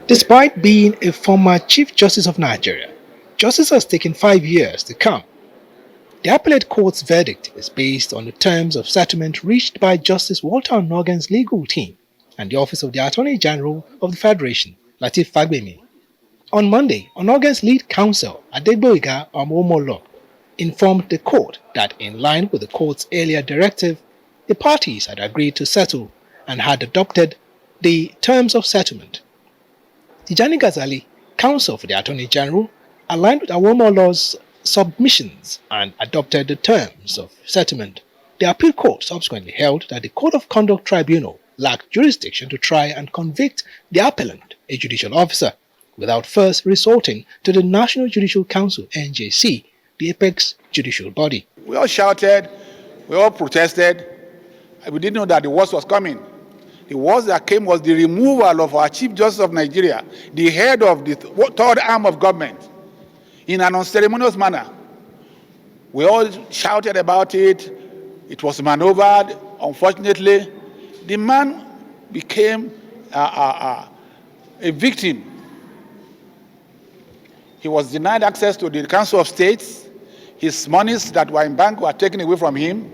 Despite being a former Chief Justice of Nigeria, justice has taken 5 years to come. The appellate court's verdict is based on the terms of settlement reached by Justice Walter Onnoghen's legal team and the Office of the Attorney General of the Federation, Lateef Fagbemi. On Monday, Onnoghen's lead counsel, Adegboyega Omomolo, informed the court that in line with the court's earlier directive, the parties had agreed to settle and had adopted the terms of settlement. Tijani Ghazali, counsel for the Attorney General, aligned with Awomolo's submissions and adopted the terms of settlement. The appeal court subsequently held that the Code of Conduct Tribunal lacked jurisdiction to try and convict the appellant, a judicial officer, without first resorting to the National Judicial Council (NJC), the apex judicial body. We all shouted, we all protested. We didn't know that the worst was coming. The worst that came was the removal of our Chief Justice of Nigeria, the head of the third arm of government, in an unceremonious manner. We all shouted about it. It was maneuvered. Unfortunately, the man became a victim. He was denied access to the Council of States. His monies that were in bank were taken away from him.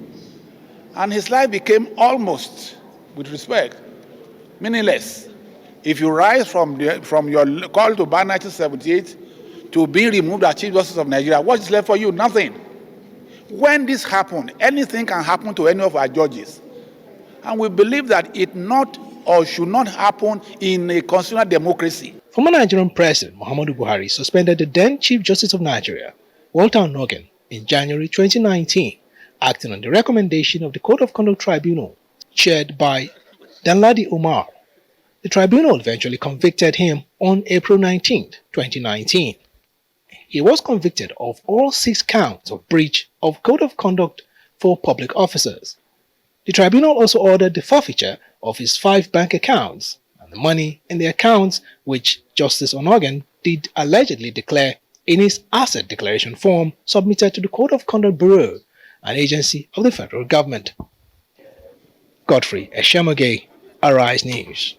And his life became almost, with respect, meaningless. If you rise from your call to ban 1978 to being removed as Chief Justice of Nigeria, what is left for you? Nothing. When this happened, anything can happen to any of our judges. And we believe that it not or should not happen in a constitutional democracy. Former Nigerian President Muhammadu Buhari suspended the then Chief Justice of Nigeria, Walter Onnoghen, in January 2019, acting on the recommendation of the Code of Conduct Tribunal, chaired by Danladi Umar. The tribunal eventually convicted him on April 19, 2019. He was convicted of all 6 counts of breach of Code of Conduct for public officers. The tribunal also ordered the forfeiture of his 5 bank accounts and the money in the accounts which Justice Onnoghen did allegedly declare in his asset declaration form submitted to the Code of Conduct Bureau, an agency of the federal government. Godfrey Eshemoge, Arise News.